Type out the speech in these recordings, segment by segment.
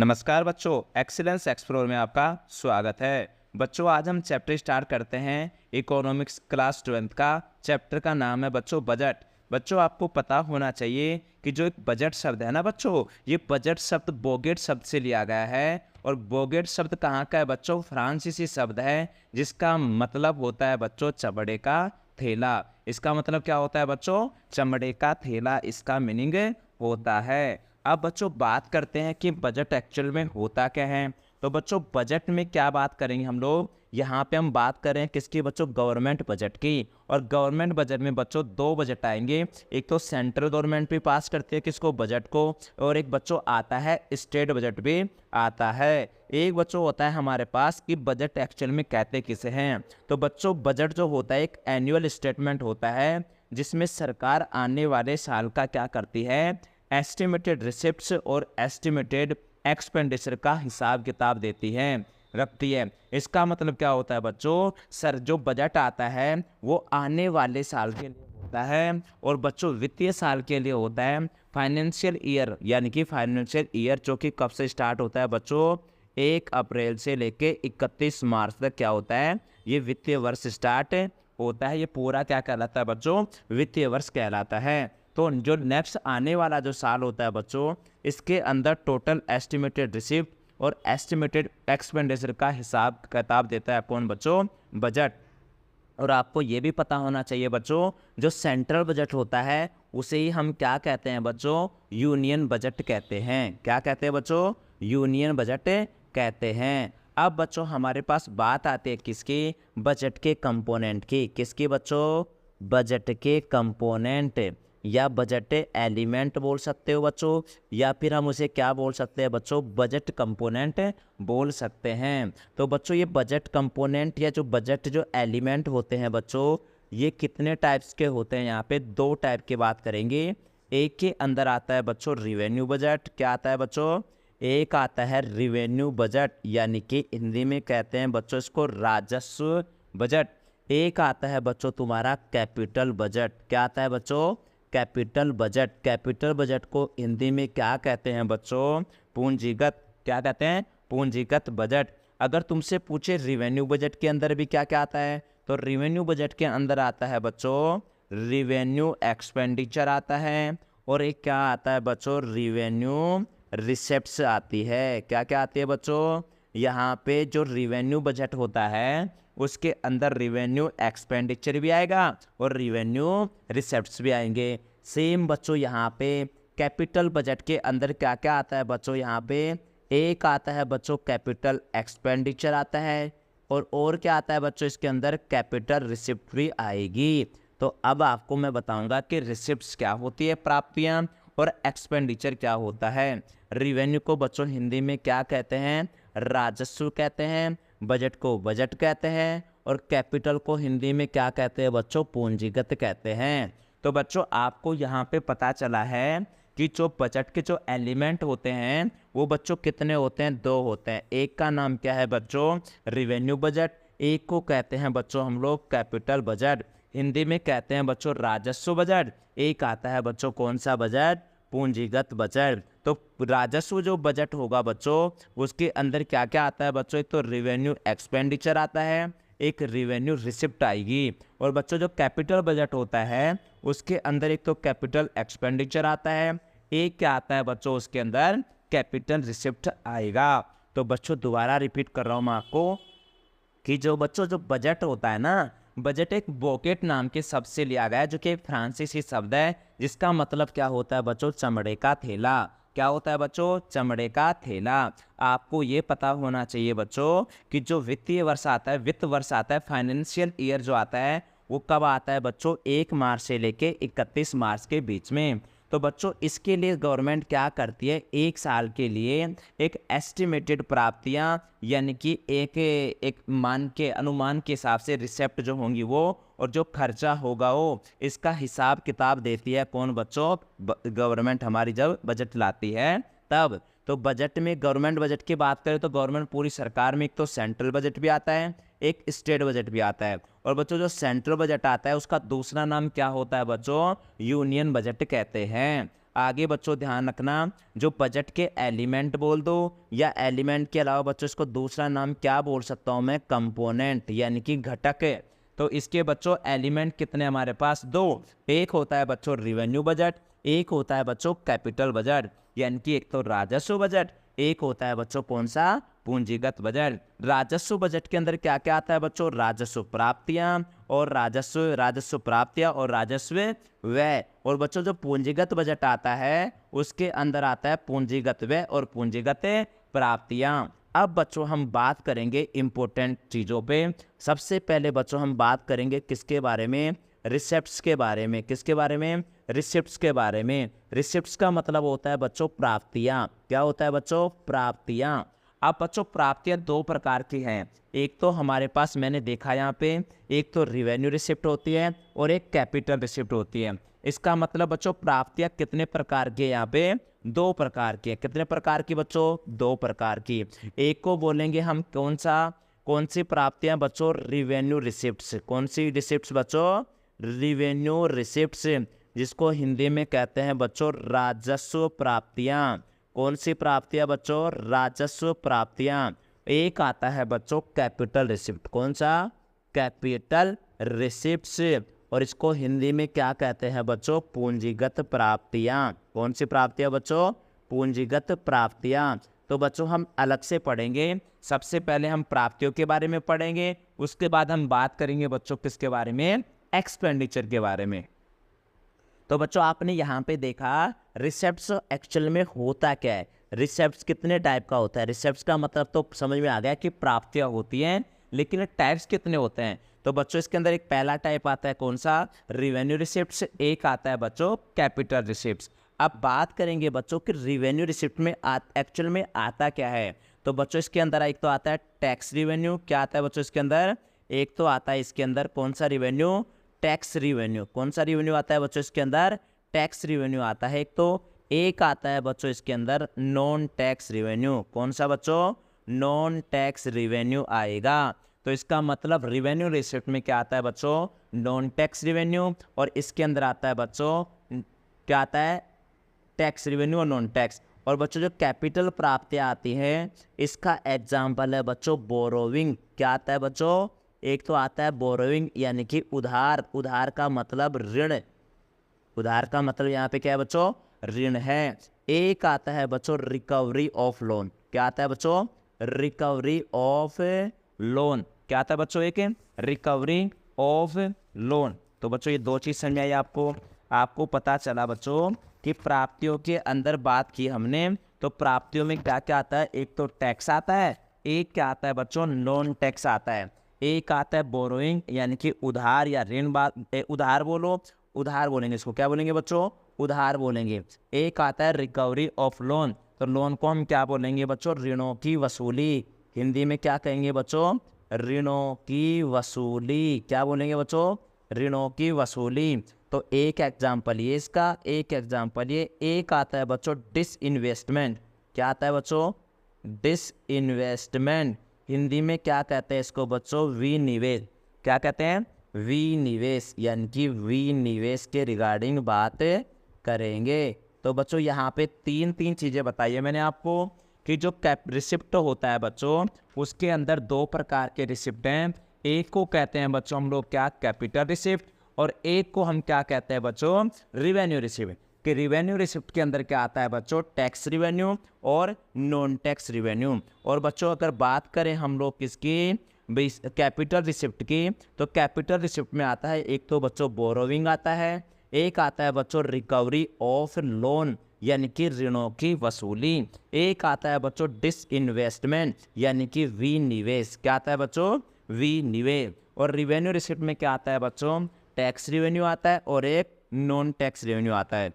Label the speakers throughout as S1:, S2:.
S1: नमस्कार बच्चों, excellence explore में आपका स्वागत है। बच्चों आज हम चैप्टर स्टार्ट करते हैं इकोनॉमिक्स क्लास 12 का। चैप्टर का नाम है बच्चों बजट। बच्चों आपको पता होना चाहिए कि जो एक बजट शब्द है ना बच्चों, ये बजट शब्द बोगेट शब्द से लिया गया है। और बोगेट शब्द कहाँ का है बच्चों? फ्रांसीसी शब्द है जिसका मतलब होता है बच्चों चमड़े का थैला। इसका मतलब क्या होता है बच्चों? चमड़े का थैला इसका मीनिंग होता है। अब बच्चों बात करते हैं कि बजट एक्चुअल में होता क्या है। तो बच्चों बजट में क्या बात करेंगे हम लोग? यहाँ पे हम बात करें किसकी बच्चों? गवर्नमेंट बजट की। और गवर्नमेंट बजट में बच्चों दो बजट आएंगे। एक तो सेंट्रल गवर्नमेंट भी पास करती है किसको? बजट को। और एक बच्चों आता है स्टेट बजट भी आता है। एक बच्चों होता है हमारे पास कि बजट एक्चुअल में कहते किसे हैं। तो बच्चों बजट जो होता है एक एनुअल स्टेटमेंट होता है जिसमें सरकार आने वाले साल का क्या करती है? एस्टिमेटेड रिसिप्ट्स और एस्टिमेटेड एक्सपेंडिचर का हिसाब किताब देती है, रखती है। इसका मतलब क्या होता है बच्चों? सर जो बजट आता है वो आने वाले साल के लिए होता है। और बच्चों वित्तीय साल के लिए होता है फाइनेंशियल ईयर, यानी कि फाइनेंशियल ईयर जो कि कब से स्टार्ट होता है बच्चों? 1 अप्रैल से लेके 31 मार्च तक क्या होता है? ये वित्तीय वर्ष स्टार्ट होता है। ये पूरा क्या कहलाता है बच्चों? वित्तीय वर्ष कहलाता है। तो जो नेक्स्ट आने वाला जो साल होता है बच्चों, इसके अंदर टोटल एस्टिमेटेड रिसिप्ट और एस्टिमेटेड एक्सपेंडिचर का हिसाब किताब देता है कौन बच्चों? बजट। और आपको ये भी पता होना चाहिए बच्चों, जो सेंट्रल बजट होता है उसे ही हम क्या कहते हैं बच्चों? यूनियन बजट कहते हैं। क्या कहते हैं बच्चों? यूनियन बजट कहते हैं। अब बच्चों हमारे पास बात आती है किसकी? बजट के कंपोनेंट की। किसकी बच्चों? बजट के कंपोनेंट या बजट एलिमेंट बोल सकते हो बच्चों, या फिर हम उसे क्या बोल सकते हैं बच्चों? बजट कंपोनेंट बोल सकते हैं। तो बच्चों ये बजट कंपोनेंट या जो बजट जो एलिमेंट होते हैं बच्चों, ये कितने टाइप्स के होते हैं? यहाँ पे 2 टाइप की बात करेंगे। एक के अंदर आता है बच्चों रिवेन्यू बजट। क्या आता है बच्चों? एक आता है रिवेन्यू बजट, यानी कि हिंदी में कहते हैं बच्चों इसको राजस्व बजट। एक आता है बच्चों तुम्हारा कैपिटल बजट। क्या आता है बच्चों? Capital budget. कैपिटल बजट को हिंदी में क्या कहते हैं बच्चों? पूंजीगत। क्या कहते हैं? पूंजीगत बजट। अगर तुमसे पूछे रिवेन्यू बजट के अंदर भी क्या क्या आता है, तो रिवेन्यू बजट के अंदर आता है बच्चों रिवेन्यू एक्सपेंडिचर आता है। और एक क्या आता है बच्चों? रिवेन्यू रिसेप्ट्स आती है। क्या क्या आती है बच्चों? यहाँ पे जो रिवेन्यू बजट होता है उसके अंदर रिवेन्यू एक्सपेंडिचर भी आएगा और रिवेन्यू रिसेप्ट्स भी आएंगे। सेम बच्चों यहाँ पे कैपिटल बजट के अंदर क्या क्या आता है बच्चों? यहाँ पे एक आता है बच्चों कैपिटल एक्सपेंडिचर आता है, और क्या आता है बच्चों इसके अंदर? कैपिटल रिसिप्ट भी आएगी। तो अब आपको मैं बताऊंगा कि रिसिप्ट्स क्या होती है, प्राप्तियां, और एक्सपेंडिचर क्या होता है। रिवेन्यू को बच्चों हिंदी में क्या कहते हैं? राजस्व कहते हैं। बजट को बजट कहते हैं। और कैपिटल को हिंदी में क्या कहते हैं बच्चों? पूंजीगत कहते हैं। तो बच्चों आपको यहाँ पे पता चला है कि जो बजट के जो एलिमेंट होते हैं वो बच्चों कितने होते हैं? 2 होते हैं। एक का नाम क्या है बच्चों? Revenue budget. एक को कहते हैं बच्चों हम लोग कैपिटल बजट, हिंदी में कहते हैं बच्चों राजस्व बजट। एक आता है बच्चों कौन सा बजट? पूंजीगत बजट। तो राजस्व जो बजट होगा बच्चों उसके अंदर क्या क्या आता है बच्चों? एक तो रिवेन्यू एक्सपेंडिचर आता है, एक रिवेन्यू रिसिप्ट आएगी। और बच्चों जो कैपिटल बजट होता है उसके अंदर एक तो कैपिटल एक्सपेंडिचर आता है, एक क्या आता है बच्चों? उसके अंदर कैपिटल रिसिप्ट आएगा। तो बच्चों दोबारा रिपीट कर रहा हूँ मैं आपको कि जो बच्चों जो बजट होता है ना, बजट एक बोकेट नाम के शब्द से लिया गया है जो कि एक फ्रांसीसी शब्द है जिसका मतलब क्या होता है बच्चों? चमड़े का थैला। क्या होता है बच्चों? चमड़े का थैला। आपको ये पता होना चाहिए बच्चों कि जो वित्तीय वर्ष आता है, वित्त वर्ष आता है, फाइनेंशियल ईयर जो आता है वो कब आता है बच्चों? 1 मार्च से लेके 31 मार्च के बीच में। तो बच्चों इसके लिए गवर्नमेंट क्या करती है? 1 साल के लिए एक एस्टिमेटेड प्राप्तियां, यानी कि एक मान के अनुमान के हिसाब से रिसेप्ट जो होंगी वो, और जो खर्चा होगा वो, इसका हिसाब किताब देती है कौन बच्चों? गवर्नमेंट हमारी जब बजट लाती है तब। तो बजट में गवर्नमेंट बजट की बात करें तो गवर्नमेंट पूरी सरकार में एक तो सेंट्रल बजट भी आता है, एक स्टेट बजट भी आता है। और बच्चों जो सेंट्रल बजट आता है उसका दूसरा नाम क्या होता है बच्चों? यूनियन बजट कहते हैं। आगे बच्चों ध्यान रखना, जो बजट के एलिमेंट बोल दो या एलिमेंट के अलावा बच्चों इसको दूसरा नाम क्या बोल सकता हूँ मैं, कंपोनेंट यानी कि घटक है। तो इसके बच्चों एलिमेंट कितने हमारे पास, दो। एक होता है बच्चों रिवेन्यू बजट, एक होता है बच्चों कैपिटल बजट, यानी कि एक तो राजस्व बजट, एक होता है बच्चों कौन सा, पूंजीगत बजट। राजस्व बजट के अंदर क्या क्या आता है बच्चों, राजस्व प्राप्तियां और राजस्व प्राप्तियां और राजस्व व्यय। और बच्चों जो पूंजीगत बजट आता है उसके अंदर आता है पूंजीगत व्यय और पूंजीगत प्राप्तियां। अब बच्चों हम बात करेंगे इंपॉर्टेंट चीजों पे। सबसे पहले बच्चों हम बात करेंगे किसके बारे में, रिसेप्ट्स के बारे में। किसके बारे में, रिसिप्ट्स के बारे में। रिसिप्ट्स का मतलब होता है बच्चों प्राप्तियां। क्या होता है बच्चों, प्राप्तियां। अब बच्चों प्राप्तियां दो प्रकार की हैं, एक तो हमारे पास मैंने देखा यहाँ पे, एक तो रिवेन्यू रिसिप्ट होती है और एक कैपिटल रिसिप्ट होती है। इसका मतलब बच्चों प्राप्तियां कितने प्रकार की है, यहाँ पे दो प्रकार की है। कितने प्रकार की बच्चों, दो प्रकार की। एक को बोलेंगे हम कौन सी प्राप्तियां बच्चों, रिवेन्यू रिसिप्ट्स। कौन सी रिसिप्ट्स बच्चों, रिवेन्यू रिसिप्ट्स, जिसको हिंदी में कहते हैं बच्चों राजस्व प्राप्तियां। कौन सी प्राप्तियां बच्चों, राजस्व प्राप्तियां। एक आता है बच्चों कैपिटल रिसिप्ट। कौन सा, कैपिटल रिसिप्ट्स, और इसको हिंदी में क्या कहते हैं बच्चों, पूंजीगत प्राप्तियां। कौन सी प्राप्तियां बच्चों, पूंजीगत प्राप्तियां। तो बच्चों हम अलग से पढ़ेंगे। सबसे पहले हम प्राप्तियों के बारे में पढ़ेंगे, उसके बाद हम बात करेंगे बच्चों किसके बारे में, एक्सपेंडिचर के बारे में। तो बच्चों आपने यहाँ पे देखा रिसेप्ट्स एक्चुअल में होता क्या है। रिसेप्ट्स कितने टाइप का होता है, रिसेप्ट्स का मतलब तो समझ में आ गया कि प्राप्तियां होती हैं, लेकिन टाइप्स कितने होते हैं। तो बच्चों इसके अंदर एक पहला टाइप आता है कौन सा, रिवेन्यू रिसिप्ट्स, एक आता है बच्चों कैपिटल रिसिप्ट्स। अब बात करेंगे बच्चों कि रिवेन्यू रिसिप्ट में एक्चुअल में आता क्या है। तो बच्चों इसके अंदर एक तो आता है टैक्स रिवेन्यू। क्या आता है बच्चों इसके अंदर, एक तो आता है इसके अंदर कौन सा रिवेन्यू, टैक्स रिवेन्यू। कौन सा रिवेन्यू आता है बच्चों इसके अंदर, टैक्स रिवेन्यू आता है एक तो। एक आता है बच्चों इसके अंदर नॉन टैक्स रिवेन्यू। कौन सा बच्चों, नॉन टैक्स रिवेन्यू आएगा। तो इसका मतलब रिवेन्यू रिसिप्ट में क्या आता है बच्चों, नॉन टैक्स रिवेन्यू, और इसके अंदर आता है बच्चों क्या आता है, टैक्स रिवेन्यू और नॉन टैक्स। और बच्चों जो कैपिटल प्राप्तियां आती हैं, इसका एग्जाम्पल है बच्चों बोरोविंग। क्या आता है बच्चों, एक तो आता है बोरोविंग यानी कि उधार। उधार का मतलब ऋण, उधार का मतलब यहाँ पे क्या है बच्चों, ऋण है। एक आता है बच्चों रिकवरी ऑफ लोन। क्या आता है बच्चों, रिकवरी ऑफ लोन। क्या आता है बच्चों, एक रिकवरी ऑफ लोन। तो बच्चों ये दो चीज समझ आई आपको। आपको पता चला बच्चों कि प्राप्तियों के अंदर बात की हमने, तो प्राप्तियों में क्या क्या आता है, एक तो टैक्स आता है, एक क्या आता है बच्चों, नॉन टैक्स आता है। एक आता है बोरोइंग यानी कि उधार या ऋण, उधार बोलो, उधार बोलेंगे इसको, क्या बोलेंगे बच्चों, उधार बोलेंगे। एक आता है रिकवरी ऑफ लोन, तो लोन को हम क्या बोलेंगे बच्चों, ऋणों की वसूली। हिंदी में क्या कहेंगे बच्चों, ऋणों की वसूली। क्या बोलेंगे बच्चों, ऋणों की वसूली। तो एक एग्जाम्पल ये इसका, एक एग्जाम्पल ये। एक आता है बच्चों डिसइन्वेस्टमेंट। क्या आता है बच्चों, डिसइन्वेस्टमेंट। हिंदी में क्या कहते हैं इसको बच्चों, विनिवेश। क्या कहते हैं, विनिवेश, यानी कि विनिवेश के रिगार्डिंग बात करेंगे। तो बच्चों यहाँ पे तीन चीजें बताई है मैंने आपको कि जो रिसिप्ट होता है बच्चों, उसके अंदर दो प्रकार के रिसिप्ट हैं। एक को कहते हैं बच्चों हम लोग क्या, कैपिटल रिसिप्ट, और एक को हम क्या कहते हैं बच्चों, रिवेन्यू रिसिप्ट। कि रिवेन्यू रिसिप्ट के अंदर क्या आता है बच्चों, टैक्स रिवेन्यू और नॉन टैक्स रिवेन्यू। और बच्चों अगर बात करें हम लोग किसकी, कैपिटल रिसिप्ट की, तो कैपिटल रिसिप्ट में आता है एक तो बच्चों बोरोविंग आता है, एक आता है बच्चों रिकवरी ऑफ लोन यानी कि ऋणों की वसूली, एक आता है बच्चों डिसइन्वेस्टमेंट यानी कि विनिवेश। क्या आता है बच्चों, विनिवेश। और रिवेन्यू रिसिप्ट में क्या आता है बच्चों, टैक्स रिवेन्यू आता है और एक नॉन टैक्स रेवेन्यू आता है।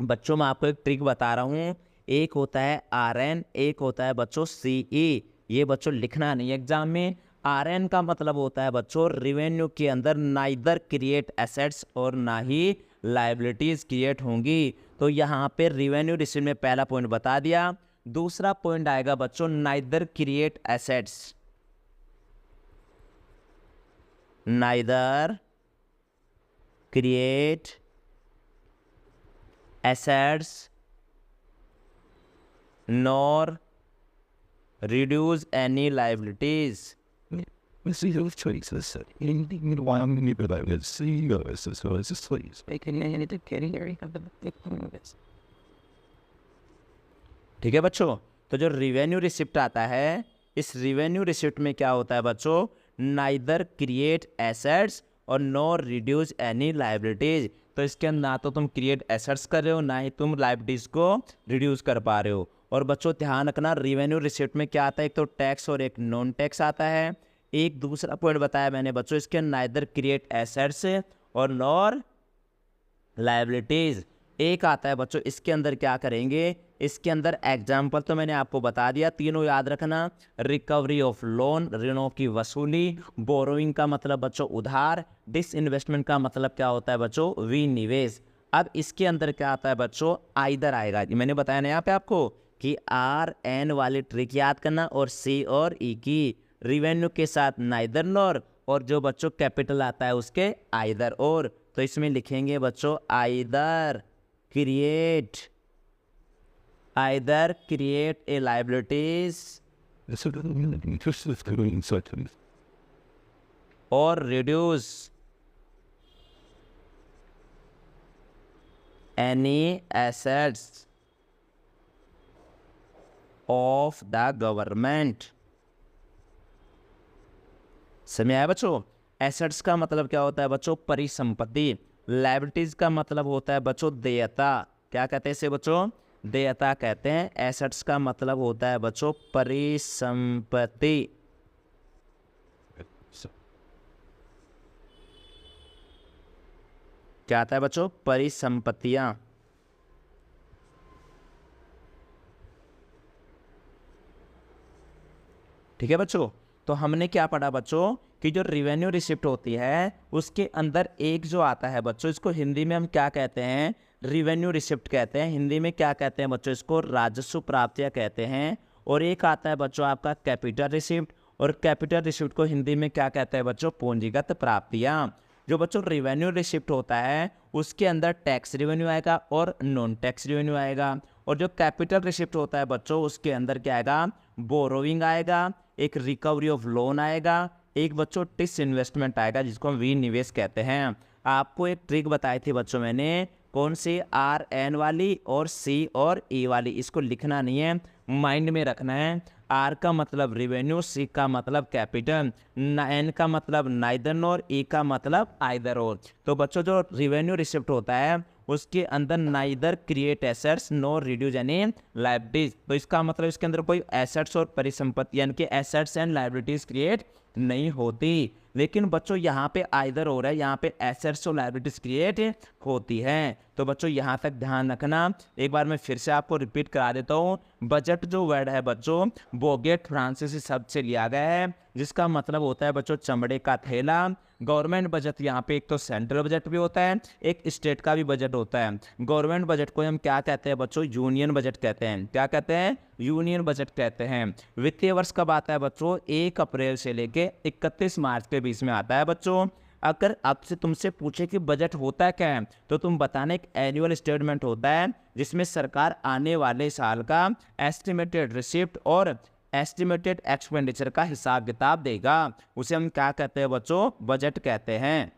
S1: बच्चों मैं आपको एक ट्रिक बता रहा हूँ, एक होता है आरएन, एक होता है बच्चों सीई। ये बच्चों लिखना नहीं एग्जाम में। आरएन का मतलब होता है बच्चों रिवेन्यू के अंदर नाइदर क्रिएट एसेट्स और ना ही लाइबिलिटीज क्रिएट होंगी। तो यहाँ पे रिवेन्यू रिसीव में पहला पॉइंट बता दिया। दूसरा पॉइंट आएगा बच्चों neither create assets, neither create assets nor reduce any liabilities.
S2: See those choices. Anything you want me to do, see those. So it's just please.
S1: ठीक है बच्चों, तो जो रिवेन्यू रिसिप्ट आता है, इस रिवेन्यू रिसिप्ट में क्या होता है बच्चों, नाइदर क्रिएट एसेट्स और नो रिड्यूस एनी लाइबिलिटीज। तो इसके अंदर ना तो तुम क्रिएट एसेट्स कर रहे हो, ना ही तुम लाइबिलिटीज को रिड्यूस कर पा रहे हो। और बच्चों ध्यान रखना, रिवेन्यू रिसिप्ट में क्या आता है, एक तो टैक्स और एक नॉन टैक्स आता है। एक दूसरा पॉइंट बताया मैंने बच्चों, इसके नाइदर क्रिएट एसेट्स और नॉर लाइबिलिटीज। एक आता है बच्चों, इसके अंदर क्या करेंगे, इसके अंदर एग्जाम्पल तो मैंने आपको बता दिया, तीनों याद रखना। रिकवरी ऑफ लोन, ऋणों की वसूली। बोरोइंग का मतलब बच्चों उधार। डिसइन्वेस्टमेंट का मतलब क्या होता है बच्चों, विनिवेश। अब इसके अंदर क्या आता है बच्चों, आइदर आएगा। मैंने बताया ना यहाँ पे आपको कि आर एन वाली ट्रिक याद करना, और सी और ई की रिवेन्यू के साथ नाइदर नॉर, और जो बच्चों कैपिटल आता है उसके आइदर और। तो इसमें लिखेंगे बच्चों आइदर क्रिएट ए लाइबिलिटीज और reduce any assets of the government. समझ आया बच्चों? एसेट्स का मतलब क्या होता है बच्चों, परिसंपत्ति। लायबिलिटीज का मतलब होता है बच्चों देयता। क्या कहते हैं इसे बच्चों, देयता कहते हैं। एसेट्स का मतलब होता है बच्चों परिसंपत्ति। क्या आता है बच्चों, परिसंपत्तियां। ठीक है बच्चों, तो हमने क्या पढ़ा बच्चों कि जो रिवेन्यू रिसिप्ट होती है उसके अंदर एक जो आता है बच्चों, इसको हिंदी में हम क्या कहते हैं, रिवेन्यू रिसिप्ट कहते हैं। हिंदी में क्या कहते हैं बच्चों, इसको राजस्व प्राप्तियां कहते हैं। और एक आता है बच्चों आपका कैपिटल रिसिप्ट, और कैपिटल रिसिप्ट को हिंदी में क्या कहते हैं बच्चों, पूंजीगत प्राप्तियां। जो बच्चों रिवेन्यू रिसिप्ट होता है उसके अंदर टैक्स रिवेन्यू आएगा और नॉन टैक्स रिवेन्यू आएगा। और जो कैपिटल रिसिप्ट होता है बच्चों उसके अंदर क्या आएगा, बोरोइंग आएगा, एक रिकवरी ऑफ लोन आएगा, एक बच्चों डिसइन्वेस्टमेंट आएगा जिसको हम विनिवेश कहते हैं। आपको एक ट्रिक बताई थी बच्चों मैंने, कौन सी, आर एन वाली और सी और ई वाली। इसको लिखना नहीं है, माइंड में रखना है। आर का मतलब रिवेन्यू, सी का मतलब कैपिटल, एन का मतलब नाइदर नॉर, ई का मतलब आइदर और। तो बच्चों जो रिवेन्यू रिसिप्ट होता है उसके अंदर neither create assets nor reduce any liabilities. तो इसका मतलब इसके अंदर कोई एसेट्स और परिसंपत्ति यानी कि एसेट्स एंड लायबिलिटीज क्रिएट नहीं होती। लेकिन बच्चों यहाँ पे आइदर हो रहा है, यहाँ पे एसेट्स और लायबिलिटीज क्रिएट होती है। तो बच्चों यहाँ तक ध्यान रखना। एक बार मैं फिर से आपको रिपीट करा देता हूँ। बजट जो वर्ड है बच्चों बोगेट फ्रांसीसी शब्द से लिया गया है, जिसका मतलब होता है बच्चों चमड़े का थैला। गवर्नमेंट बजट यहाँ पे एक तो सेंट्रल बजट भी होता है, एक स्टेट का भी बजट होता है। गवर्नमेंट बजट को हम क्या कहते हैं बच्चों, यूनियन बजट कहते हैं। क्या कहते हैं, यूनियन बजट कहते हैं। वित्तीय वर्ष कब आता है बच्चों, 1 अप्रैल से लेके 31 मार्च के बीच में आता है बच्चों। अगर आपसे तुमसे पूछे कि बजट होता क्या है, तो तुम बताना एक एनुअल स्टेटमेंट होता है जिसमें सरकार आने वाले साल का एस्टिमेटेड रिसिप्ट और एस्टिमेटेड एक्सपेंडिचर का हिसाब किताब देगा। उसे हम क्या कहते हैं बच्चों, बजट कहते हैं।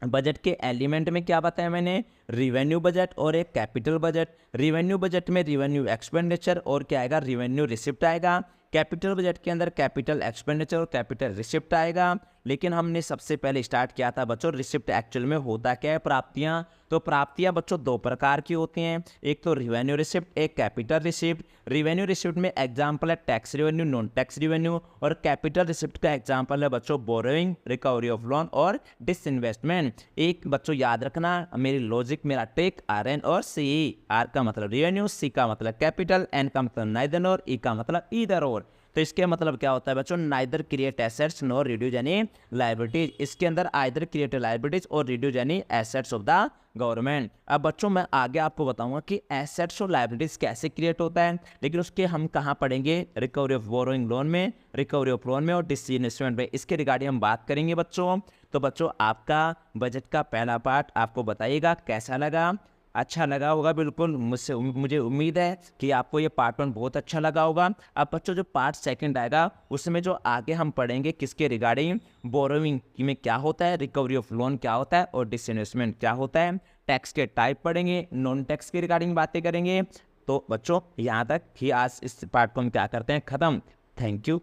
S1: बजट के एलिमेंट में क्या बताया मैंने, रिवेन्यू बजट और एक कैपिटल बजट। रिवेन्यू बजट में रिवेन्यू एक्सपेंडिचर और क्या आएगा, रिवेन्यू रिसिप्ट आएगा। कैपिटल बजट के अंदर कैपिटल एक्सपेंडिचर और कैपिटल रिसिप्ट आएगा। लेकिन हमने सबसे पहले स्टार्ट किया था बच्चों रिसिप्ट एक्चुअल में होता क्या है, प्राप्तियां। तो प्राप्तियां बच्चों 2 प्रकार की होती हैं, एक तो रिवेन्यू रिसिप्ट, एक कैपिटल रिसिप्ट। रिवेन्यू रिसिप्ट में एग्जांपल है tax revenue, non tax revenue. और कैपिटल रिसिप्ट का एग्जांपल है बच्चों बोरोइंग, रिकवरी ऑफ लोन और डिसइन्वेस्टमेंट। एक बच्चों याद रखना मेरी लॉजिक, मेरा ट्रिक, आर एन और सी। आर का मतलब रिवेन्यू, सी का मतलब कैपिटल, एन का मतलब नाइदर नॉर, ई का मतलब ईदर और। तो इसके मतलब क्या होता है बच्चों, neither create assets nor reduce any liabilities. इसके अंदर आइदर क्रिएट लायबिलिटीज और reduce any assets of the government. अब बच्चों मैं आगे आपको बताऊंगा कि एसेट्स और लायबिलिटीज कैसे क्रिएट होता है, लेकिन उसके हम कहाँ पढ़ेंगे, रिकवरी ऑफ बोरोइंग लोन में, रिकवरी ऑफ लोन में और डिसइन्वेस्टमेंट में। इसके रिगार्डिंग हम बात करेंगे बच्चों। तो बच्चों आपका बजट का पहला पार्ट आपको बताइएगा कैसा लगा। अच्छा लगा होगा, बिल्कुल मुझे उम्मीद है कि आपको ये पार्ट 1 बहुत अच्छा लगा होगा। अब बच्चों जो पार्ट 2 आएगा उसमें जो आगे हम पढ़ेंगे किसके रिगार्डिंग, बोरोइंग में क्या होता है, रिकवरी ऑफ लोन क्या होता है और डिसइन्वेस्टमेंट क्या होता है, टैक्स के टाइप पढ़ेंगे, नॉन टैक्स के रिगार्डिंग बातें करेंगे। तो बच्चों यहाँ तक ही आज इस पार्ट को हम क्या करते हैं ख़त्म। Thank you.